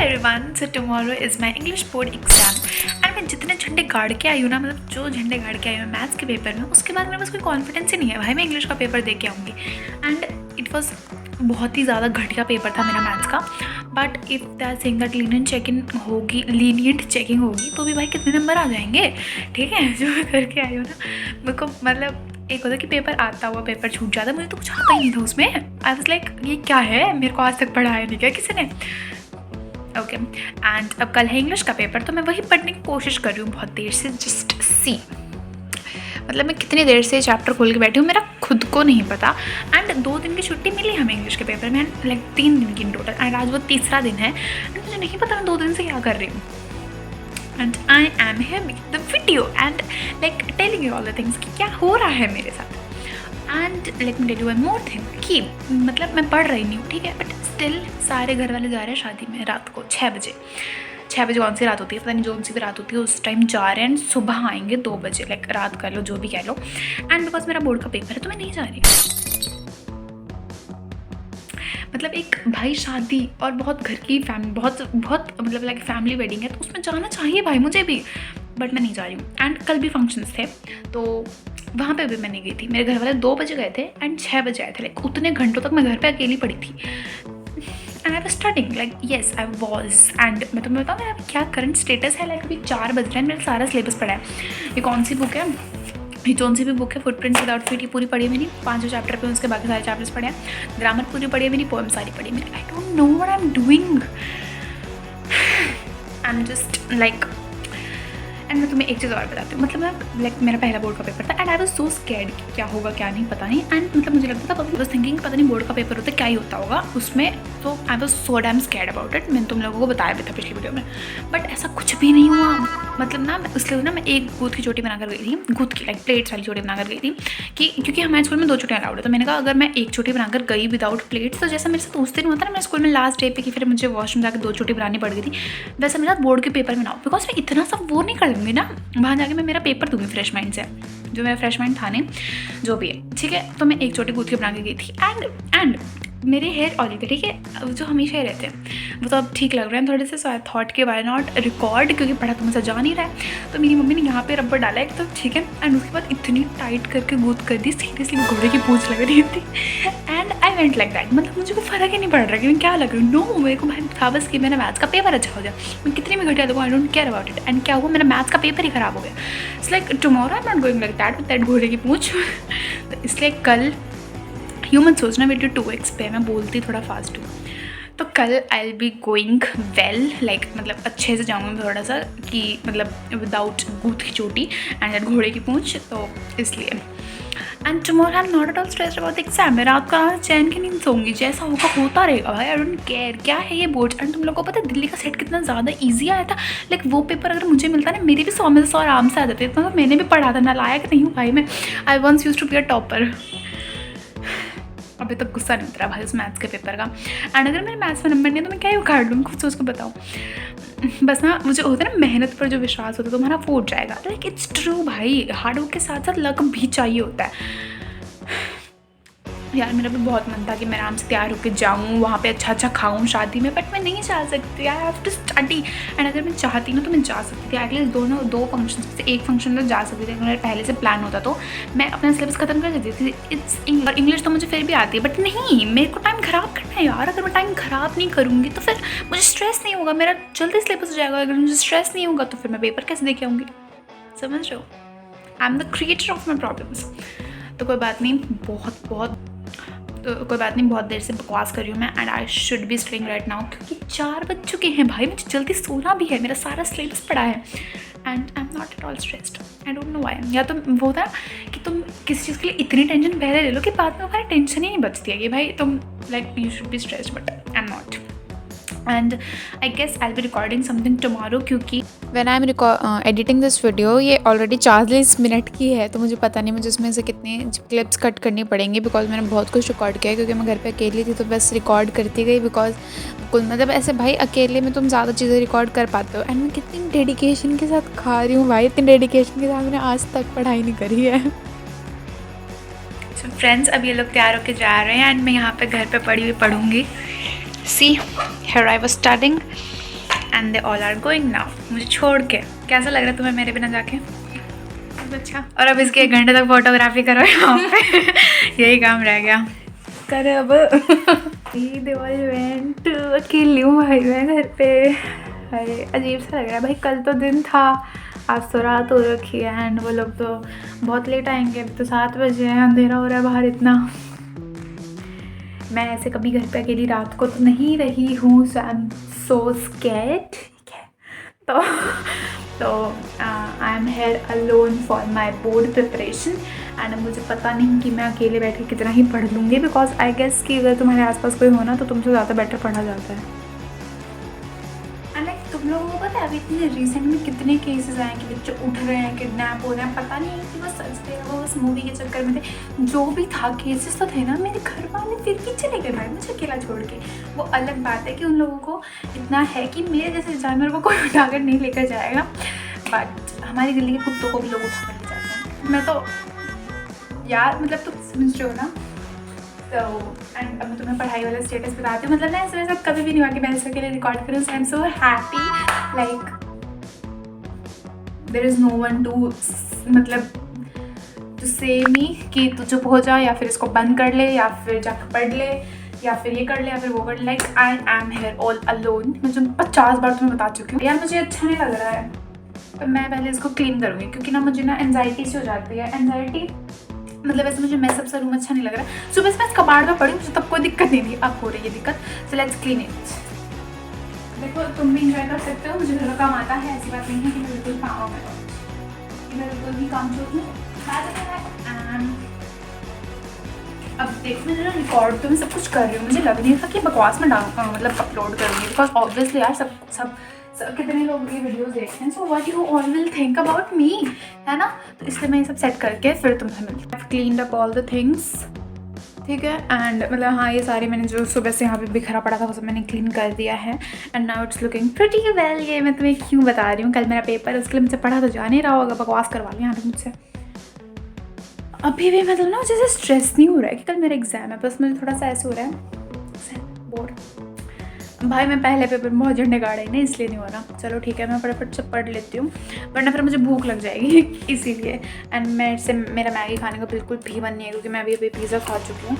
Everyone, so tomorrow is my English board exam and मैं जितने झंडे गाड़ के आई हूँ ना, मतलब जो झंडे गाड़ के आई हूँ मैथ्स के पेपर में, उसके बाद मेरे पास कोई कॉन्फिडेंस ही नहीं है भाई मैं इंग्लिश का पेपर दे के आऊँगी। एंड इट वॉज बहुत ही ज़्यादा घटिया पेपर था मेरा मैथ्स का। But if they are saying that lenient checking होगी तो भी भाई कितने नंबर आ जाएंगे। ठीक है, जो मैं करके आई हूँ ना, मेरे को मतलब एक होता कि पेपर आता हुआ पेपर छूट जाता, मुझे तो कुछ आता ही नहीं था उसमें। आई वाज लाइक ये क्या है, मेरे को आज तक पढ़ाया नहीं क्या किसी ने। ओके एंड अब कल है इंग्लिश का पेपर, तो मैं वही पढ़ने की कोशिश कर रही हूँ बहुत देर से। जस्ट सी, मतलब मैं कितनी देर से चैप्टर खोल के बैठी हूँ मेरा खुद को नहीं पता। एंड 2 दिन की छुट्टी मिली हमें इंग्लिश के पेपर में, लाइक 3 दिन की इन टोटल, एंड आज वो तीसरा दिन है एंड मुझे नहीं पता मैं 2 दिन से क्या कर रही हूँ। And I am here making the video and like telling you all the things कि क्या हो रहा है मेरे साथ। And let me tell you one more thing कि मतलब मैं पढ़ रही नहीं हूँ, ठीक है, बट स्टिल सारे घर वाले जा रहे हैं शादी में रात को 6 बजे। 6 बजे कौन सी रात होती है पता नहीं, जो सी भी रात होती है उस टाइम जा रहे हैं एंड सुबह आएंगे 2 बजे, लाइक रात कर लो जो भी कह लो। एंड बिकॉज मेरा बोर्ड का पेपर है तो मैं नहीं जा रही। मतलब एक भाई शादी और बहुत घर की फैमिली, बहुत मतलब लाइक फैमिली वेडिंग है तो उसमें जाना चाहिए भाई मुझे भी, बट मैं नहीं जा रही हूँ। एंड कल भी फंक्शंस थे तो वहाँ पे भी मैं नहीं गई थी। मेरे घर वाले 2 बजे गए थे एंड 6 बजे आए थे, लाइक उतने घंटों तक मैं घर पे अकेली पड़ी थी। And I was studying, like yes I was. And मैं तुम्हें बताऊँ मेरा क्या करंट स्टेटस है, लाइक अभी 4 बज रहे हैं, मेरा सारा सिलेबस पढ़ा है। ये कौन सी बुक है, ये कौन सी भी बुक है, फुटप्रिंट्स विदाउट फीट, ये पूरी पढ़ी है मेरी, 5 चैप्टर पे, उसके बाकी सारे चैप्टर्स पढ़े हैं। ग्रामर पूरी पढ़ी है मेरी, पोएम सारी पढ़ी है मेरी। I don't know what I am doing, I am just like. And मैं तुम्हें एक चीज़ और बताती हूँ, मतलब मैं लाइक मेरा पहला बोर्ड का पेपर था and I was so scared कि क्या होगा क्या नहीं पता नहीं। एंड मतलब मुझे लगता था, बस थिंकिंग पता नहीं बोर्ड का पेपर होता क्या ही होता होगा उसमें, तो I was so damn scared about it. मैंने तुम लोगों को बताया भी था पिछली वीडियो में, बट ऐसा कुछ भी नहीं हुआ। मतलब ना इसलिए ना मैं एक गूथ की चोटी बनाकर गई थी, गूथ की लाइक प्लेट्स वाली चोटी बनाकर गई थी कि क्योंकि हमारे स्कूल में 2 चोटियाँ अलाउड है, तो मैंने कहा अगर मैं एक चोटी बनाकर गई विदाउट प्लेट्स तो जैसा मेरे साथ उस दिन होता ना मेरे स्कूल में लास्ट डे पे कि फिर मुझे वॉशरूम जाकर 2 चोटी बनानी पड़ गई थी, वैसा मेरे साथ बोर्ड के पेपर में ना हो। बिकॉज मैं इतना सब वो नहीं कर दूँगी ना, वहाँ जाके मैं मेरा पेपर दूँगी फ्रेश माइंड से, जो मेरा फ्रेश माइंड था नहीं जो भी है, ठीक है। तो मैं एक चोटी गूथ के बना के गई थी एंड मेरे हेयर ऑयली थे, ठीक है, जो हमेशा ही रहते हैं वो तो अब ठीक लग रहे हैं थोड़े से। सो आई थॉट के वाई नॉट रिकॉर्ड, क्योंकि पढ़ा तो मुझे जा नहीं रहा है। तो मेरी मम्मी ने यहाँ पे रबर डाला एक तो, ठीक है, एंड उसके बाद इतनी टाइट करके गूथ कर दी, सीरियसली घोड़े की पूंछ लग रही थी। And I went like that, मतलब मुझे कोई फ़र्क ही नहीं पड़ रहा कि मैं क्या लग रही हूँ। नो, मेरे को भाई था बस कि मेरा मैथ्स का पेपर अच्छा हो जाए, मैं कितनी भी घटिया लगूँ, I don't care about it. And क्या हुआ, मेरा मैथ्स का पेपर ही ख़राब हो गया। It's like tomorrow I am not going like that with that घोड़े की पूंछ। तो इसलिए कल मत सोचना वीडियो 2x पे मैं बोलती थोड़ा फास्ट हूँ, तो कल आई will be going well, like मतलब अच्छे से जाऊँगी थोड़ा सा कि मतलब विदाउट गूथ की चोटी एंड घोड़े की पूंछ, तो इसलिए। And tomorrow I am not at all stressed about the exam. मैं रात का चैन की नींद सोऊंगी, जैसा होगा होता रहेगा भाई, आई डोंट केयर क्या है ये बोर्ड। एंड तुम लोगों को पता है दिल्ली का सेट कितना ज़्यादा ईजी आया था, लाइक वो पेपर अगर मुझे मिलता ना मेरे भी 100 में से 100 आराम से आ जाते। मतलब मैंने भी पढ़ा था, नालायक नहीं हूँ भाई मैं, I once used to be a topper. अभी तक गुस्सा नहीं उतरा भाई उस मैथ्स के पेपर का। एंड अगर मेरे मैथ्स में नंबर नहीं है तो मैं क्या ही उखाड़ लूँ, खुद सोच के बताओ। बस ना मुझे होता है ना मेहनत पर जो विश्वास होता है तुम्हारा वो उठ जाएगा। लाइक इट्स ट्रू भाई, हार्ड वर्क के साथ साथ लक भी चाहिए होता है। यार मेरा भी बहुत मन था कि मैं आराम से तैयार होकर जाऊँ वहाँ पे अच्छा अच्छा खाऊँ शादी में, बट मैं नहीं जा सकती, I have to study. And अगर मैं चाहती ना तो मैं जा सकती थी, एटलीस्ट दो फंक्शन से एक फंक्शन तो जा सकती थी। अगर मेरा पहले से प्लान होता तो मैं अपना सिलेबस खत्म कर सकती थी। इट्स इंग्लिश तो मुझे फिर भी आती है, बट नहीं, मेरे को टाइम ख़राब करना है यार। अगर मैं टाइम ख़राब नहीं करूँगी तो फिर मुझे स्ट्रेस नहीं होगा, मेरा जल्दी सिलेबस हो जाएगा। अगर मुझे स्ट्रेस नहीं होगा तो फिर मैं पेपर कैसे दे के आऊँगी, समझ रहे हो। I am the creator of my problems. तो कोई बात नहीं, बहुत देर से बकवास कर रही हूँ मैं, and I should be sleeping right now, क्योंकि 4 बज चुके हैं भाई, मुझे जल्दी सोना भी है, मेरा सारा सिलेबस पड़ा है and I am not at all stressed. I don't know why. या तो वो होता है कि तुम किसी चीज़ के लिए इतनी टेंशन पहले ले लो कि बाद में हमारी टेंशन ही नहीं बचती है कि भाई तुम like you should be stressed, but I am not. And I guess I will be recording something tomorrow, क्योंकि when I am editing this video ये ऑलरेडी 40 मिनट की है, तो मुझे पता नहीं मुझे इसमें से कितने क्लिप्स कट करनी पड़ेंगी, बिकॉज मैंने बहुत कुछ रिकॉर्ड किया है। क्योंकि मैं घर पे अकेली थी तो बस रिकॉर्ड करती गई, बिकॉज मतलब ऐसे भाई अकेले में तुम ज़्यादा चीज़ें रिकॉर्ड कर पाते हो। एंड मैं कितनी डेडिकेशन के साथ खा रही हूँ भाई, इतनी डेडिकेशन के साथ मैंने आज तक पढ़ाई नहीं करी है। सो फ्रेंड्स, अब ये लोग तैयार होकर जा रहे हैं एंड मैं यहाँ पे घर पे पढ़ी हुई पढ़ूँगी। See here I was studying and they all are going now, मुझे छोड़ के। कैसा लग रहा है तुम्हें मेरे बिना जाके? अच्छा। और अब इसके 1 घंटे तक फोटोग्राफी करो यहाँ पे यही काम रह गया कर अब इवेंट अकेली हूँ भाई मैं घर पे। अरे अजीब सा लग रहा है भाई, कल तो दिन था, आज तो रात हो रखी है एंड वो लोग तो बहुत लेट आएंगे। अभी तो 7 बजे हैं, अंधेरा हो रहा है बाहर इतना। मैं ऐसे कभी घर पे अकेली रात को तो नहीं रही हूँ, सो आई एम सो स्कैर्ड। ठीक है, तो I am here alone for my board preparation and मुझे पता नहीं कि मैं अकेले बैठ के कितना ही पढ़ लूँगी, बिकॉज आई गेस कि अगर तुम्हारे आसपास कोई हो ना तो तुमसे ज़्यादा बेटर पढ़ा जाता है। एंड लाइक तुम लोगों को पता है अभी इतने रिसेंट में कितने केसेस आए कि बच्चे उठ रहे हैं, किडनैप हो रहे हैं, पता नहीं कि बस सच थे वो बस मूवी के चक्कर में थे। जो भी था केसेस तो थे ना, मेरे घर वाले फिर भी चले गए भाई मुझे अकेला छोड़ के। वो अलग बात है कि उन लोगों को इतना है कि मेरे जैसे जानवर को कोई उठाकर नहीं लेकर जाएगा, बट हमारी गली के कुत्तों को भी लोग उठाकर ले जाते हैं। मैं तो यार मतलब तुम समझ रहे हो ना। तो एंड अब मैं तुम्हें पढ़ाई वाला स्टेटस बताती हूँ। मतलब ना ऐसे मेरे साथ कभी भी नहीं हुआ कि मैं इसके लिए रिकॉर्ड करूँ। So I am so happy, like there is no one to मतलब टू से मी कि तू चुप हो जा या फिर इसको बंद कर ले या फिर जाकर पढ़ ले या फिर ये कर ले या फिर वो कर ले। Like I am here all alone. मैं जो 50 बार तुम्हें बता चुकी हूँ यार, मुझे अच्छा नहीं लग रहा है। तो मैं पहले इसको क्लीन करूँगी क्योंकि ना मुझे ना एनजाइटी से हो जाती है। एनजाइटी मतलब ऐसे मुझे मैसअप सा रूम अच्छा नहीं लग रहा है। सुबह से मैं इस कबाड़ में पड़ी, मुझे तब कोई दिक्कत नहीं थी, अब हो रही है दिक्कत। So let's clean it. देखो तुम भी इंजॉय कर सकते हो, मुझे घर का काम आता है, ऐसी बात नहीं है कि मैं बिल्कुल काम मैं बिल्कुल भी काम छोड़ दूँ। अब देखो मैंने ना रिकॉर्ड तो मैं सब कुछ कर रही हूँ, मुझे लग नहीं था कि बकवास में डालूंगा मतलब अपलोड करूँगी, बिकॉज ऑब्वियसली यार सब कितने लोग ये वीडियोस देखते हैं। So what you all will think about me, है ना। तो इसलिए मैं ये सब सेट करके फिर तुमसे मिलती हूँ। I cleaned up all the things, ठीक है। एंड मतलब हाँ, ये सारे मैंने जो सुबह से यहाँ पे बिखरा पड़ा था वो सब मैंने क्लीन कर दिया है and now it's looking pretty well. ये मैं तुम्हें क्यों बता रही हूँ, कल मेरा पेपर, उसके लिए मुझे पढ़ा तो जा नहीं रहा होगा, बकवास करवा लिया यहाँ पे मुझसे। अभी भी मतलब ना जैसे स्ट्रेस नहीं हो रहा है कि कल मेरा एग्ज़ाम है, बस मुझे थोड़ा सा ऐसे हो रहा है बोर्ड। भाई मैं पहले पेपर में बहुत झंडे गाड़े नहीं, इसलिए नहीं हो रहा। चलो ठीक है, मैं फटाफट से पढ़ लेती हूँ वरना फिर मुझे भूख लग जाएगी इसीलिए। एंड मेरा मैगी खाने का बिल्कुल भी मन नहीं है क्योंकि मैं अभी पिज़्ज़ा खा चुकी हूँ।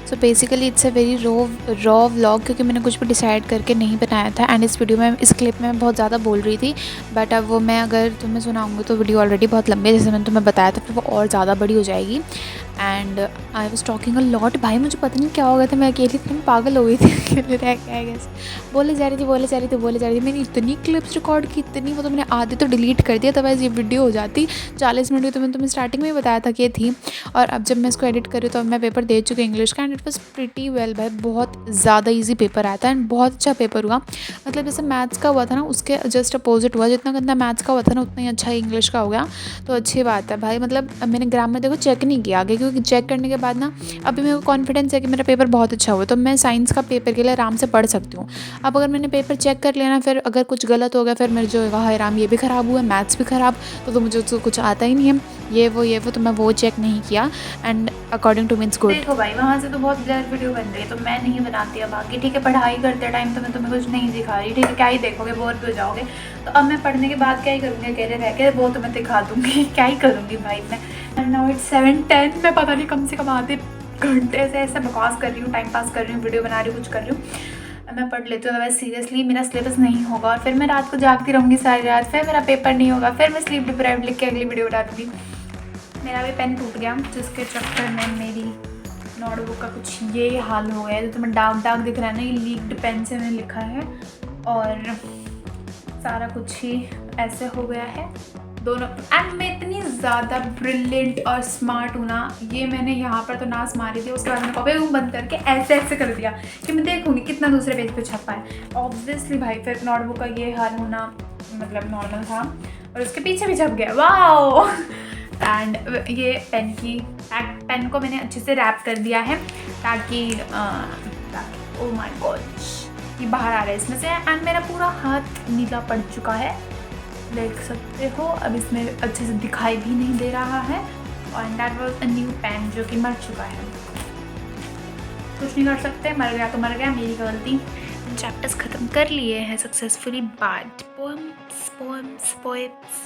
So basically it's a very raw vlog क्योंकि मैंने कुछ भी डिसाइड करके नहीं बनाया था। एंड इस वीडियो में इस क्लिप में बहुत ज़्यादा बोल रही थी, बट अब वो मैं अगर तुम्हें सुनाऊंगी तो वीडियो ऑलरेडी बहुत लंबी है, जैसे मैंने तुम्हें बताया था, फिर वो और ज़्यादा बड़ी हो जाएगी। And I was talking a lot. भाई मुझे पता नहीं क्या हो गया था, मैं अकेली थी, मैं पागल हो गई थी अकेले रह के। आई गेस बोले जा रही थी। मैंने इतनी क्लिप्स रिकॉर्ड की, इतनी, वो तो मैंने आधी तो डिलीट कर दिया, तब ये वीडियो हो जाती 40 मिनट की। तो मैंने तुम्हें स्टार्टिंग में ही बताया था कि ये थी। और अब जब मैं इसको एडिट कर रही हूँ तो अब मैं पेपर दे चुकी हूँ इंग्लिश का and it was pretty well. भाई बहुत ज़्यादा ईजी पेपर आया था एंड बहुत अच्छा पेपर हुआ। मतलब जैसे मैथ्स का हुआ था ना उसके जस्ट अपोजिट हुआ, जितना गंदा मैथ्स का हुआ था ना उतना ही अच्छा इंग्लिश का हो गया। तो अच्छी बात है भाई। मतलब मैंने ग्रामर देखो चेक नहीं किया आगे, क्योंकि चेक करने के बाद ना अभी मेरे को कॉन्फिडेंस है कि मेरा पेपर बहुत अच्छा हुआ, तो मैं साइंस का पेपर के लिए आराम से पढ़ सकती हूँ। अब अगर मैंने पेपर चेक कर लिया ना, फिर अगर कुछ गलत हो गया फिर मेरे जो हाय राम ये भी ख़राब हुआ, मैथ्स भी ख़राब, तो मुझे तो कुछ आता ही नहीं है, ये वो तो मैं वो चेक नहीं किया and according two means good. देखो भाई वहाँ से तो बहुत ब्लर वीडियो बन रही है तो मैं नहीं बनाती अब आगे, ठीक है। पढ़ाई करते टाइम तो मैं तुम्हें कुछ नहीं दिखा रही, ठीक है। क्या ही देखोगे, बोर भी हो जाओगे। तो अब मैं पढ़ने के बाद क्या ही करूँगी, अकेले रह के वो तुम्हें दिखा दूँगी क्या ही करूँगी भाई मैं। And now it's 7:10। मैं पता नहीं कम से कम आधे घंटे से ऐसे बकवास कर रही हूँ, टाइम पास कर रही हूँ, वीडियो बना रही हूँ, कुछ कर रही हूँ। मैं पढ़ लेती हूँ, अदरवाइज सीरियसली मेरा सिलेबस नहीं होगा और फिर मैं रात को जागती रहूँगी सारी रात, फिर मेरा पेपर नहीं होगा, फिर मैं स्लीप डिप्राइव्ड लिख के अगली वीडियो बना दूँगी। मेरा भी पेन टूट गया जिसके चक्कर में मेरी नोटबुक का कुछ ये हाल हो गया है। जो तुम्हें डार्क दिख रहा है ना, ये लीक्ड पेन से मैंने लिखा है और सारा कुछ ही ऐसे हो गया है दोनों। एंड मैं इतनी ज़्यादा ब्रिलियंट और स्मार्ट हूँ ना, ये मैंने यहाँ पर तो नाश मारी थी, उसके बाद मैंने कॉपी बंद करके ऐसे कर दिया कि मैं देखूँगी कितना दूसरे पेज पे छपा है। ऑब्वियसली भाई फिर नोटबुक का ये हाल होना मतलब नॉर्मल था और उसके पीछे भी छप गया, वाओ। एंड ये पेन को मैंने अच्छे से रैप कर दिया है ताकि ओ माय गॉड ये बाहर आ रहा है इसमें से। एंड मेरा पूरा हाथ नीला पड़ चुका है, देख सकते हो। अब इसमें अच्छे से दिखाई भी नहीं दे रहा है। और that was a new pen जो कि मर चुका है, कुछ नहीं कर सकते, मर गया तो मर गया, मेरी गलती। चैप्टर्स ख़त्म कर लिए हैं सक्सेसफुली, बट पोएम्स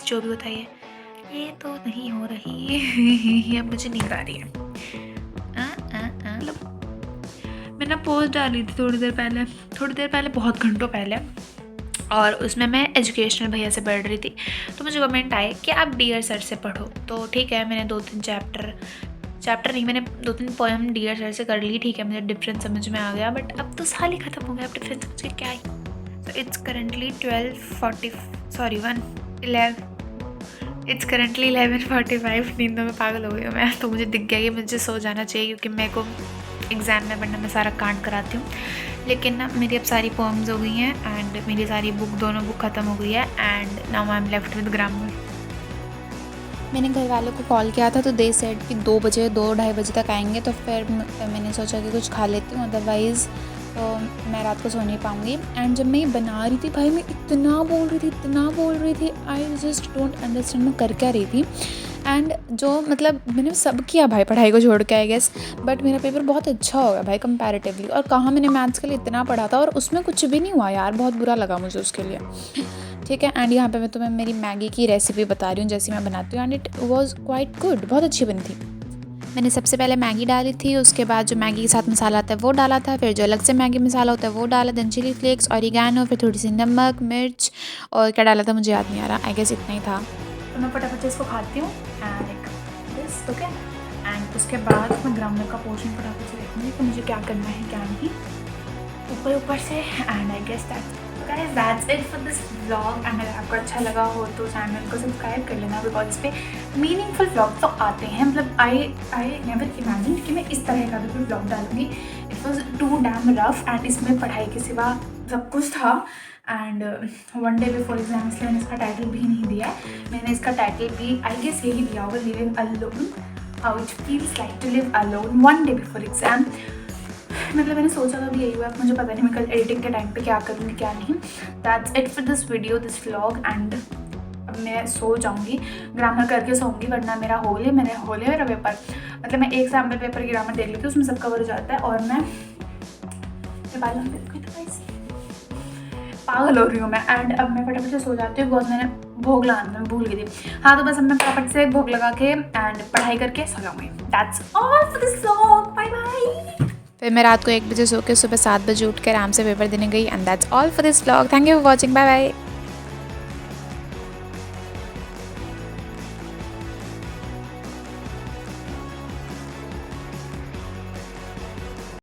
जो भी होता है ये तो नहीं हो रही। अब मुझे नींद आ रही है। मतलब मैंने पोस्ट डाली थी थोड़ी देर पहले बहुत घंटों पहले, और उसमें मैं एजुकेशनल भैया से पढ़ रही थी, तो मुझे कमेंट आए कि आप डियर सर से पढ़ो। तो ठीक है, मैंने 2-3 चैप्टर नहीं, मैंने 2-3 पोएम डियर सर से कर ली। ठीक है, मुझे डिफरेंस समझ में आ गया, बट अब तो साल ही ख़त्म हो गया, अब डिफरेंस समझ के क्या ही। So it's currently 11:45। नींदों में पागल हो गई हूँ मैं, तो मुझे दिख गया कि मुझे सो जाना चाहिए, क्योंकि मेरे को एग्ज़ाम में पढ़ना मैं सारा कांड कराती हूँ। लेकिन ना मेरी अब सारी पोएम्स हो गई हैं, एंड मेरी सारी दोनों बुक ख़त्म हो गई है, and now I am left with grammar. मैंने घर वालों को कॉल किया था, तो दे सेड कि 2-2:30 बजे तक आएंगे। तो फिर मैंने सोचा कि कुछ खा लेती हूँ, अदरवाइज़ तो मैं रात को सो नहीं पाऊँगी। एंड जब मैं ये बना रही थी भाई, मैं इतना बोल रही थी, आई जस्ट डोंट अंडरस्टैंड मैं कर क्या रही थी। एंड जो मतलब मैंने सब किया भाई पढ़ाई को छोड़ के, आई गेस, बट मेरा पेपर बहुत अच्छा हो गया भाई कंपैरेटिवली। और कहाँ मैंने मैथ्स के लिए इतना पढ़ा था और उसमें कुछ भी नहीं हुआ यार, बहुत बुरा लगा मुझे उसके लिए। ठीक है, एंड यहाँ पे मैं तुम्हें मेरी मैगी की रेसिपी बता रही हूँ जैसी मैं बनाती हूँ, and it was quite good, बहुत अच्छी बनी थी। मैंने सबसे पहले मैगी डाली थी, उसके बाद जो मैगी के साथ मसाला आता है वो डाला था, फिर जो अलग से मैगी मसाला होता है वो डाला, देन चिली फ्लेक्स, ऑरिगैनो, फिर थोड़ी सी नमक, मिर्च, और क्या डाला था मुझे याद नहीं आ रहा, आई गेस इतना ही था। तो मैं फटाफट से इसको खाती हूँ, एंड दिस ओके। एंड उसके बाद मैं ग्रामर का पोर्शन फटाफट से देखूँगी कि मुझे क्या करना है क्या नहीं, ऊपर से। And I guess that's it for this vlog. And अगर आपको अच्छा लगा हो तो चैनल को सब्सक्राइब कर लेना, बिकॉज इस पर मीनिंगफुल व्लॉग तो आते हैं। मतलब आई नेवर इमेजिन कि मैं इस तरह का भी कोई व्लॉग डालूंगी। It was too damn rough, and इसमें पढ़ाई के सिवा सब कुछ था। And one day before exam, इसलिए मैंने इसका टाइटल भी नहीं दिया है। मैंने इसका टाइटल भी आई गेस यही दिया होगा, living alone, how it feels like to live alone one day before exam. मतलब मैंने सोचा था भी यही हुआ, मुझे पता नहीं मैं कल एडिटिंग के टाइम पे क्या करूँगी क्या नहीं। That's it for this video, this vlog. And अब मैं सो जाऊँगी, ग्रामर करके सोऊंगी, वरना मेरा हो गया मेरा पेपर। मतलब मैं एक सैम्पल पेपर की ग्रामर देख लेती हूँ, उसमें सब कवर हो जाता है, और मैं पागल हो रही हूँ मैं। एंड अब मैं फटाफट से सो जाती हूँ, बहुत मैंने भोग लगाना मैं भूल गई थी। हाँ, तो बस अब मैं फटाफट से भोग लगा के एंड पढ़ाई करके सो जाऊँगी। That's all for this vlog, bye bye. फिर मैं रात को 1 बजे सो के सुबह 7 बजे उठ कर आराम से पेपर देने गई, and that's all for this vlog. Thank you for watching, bye bye.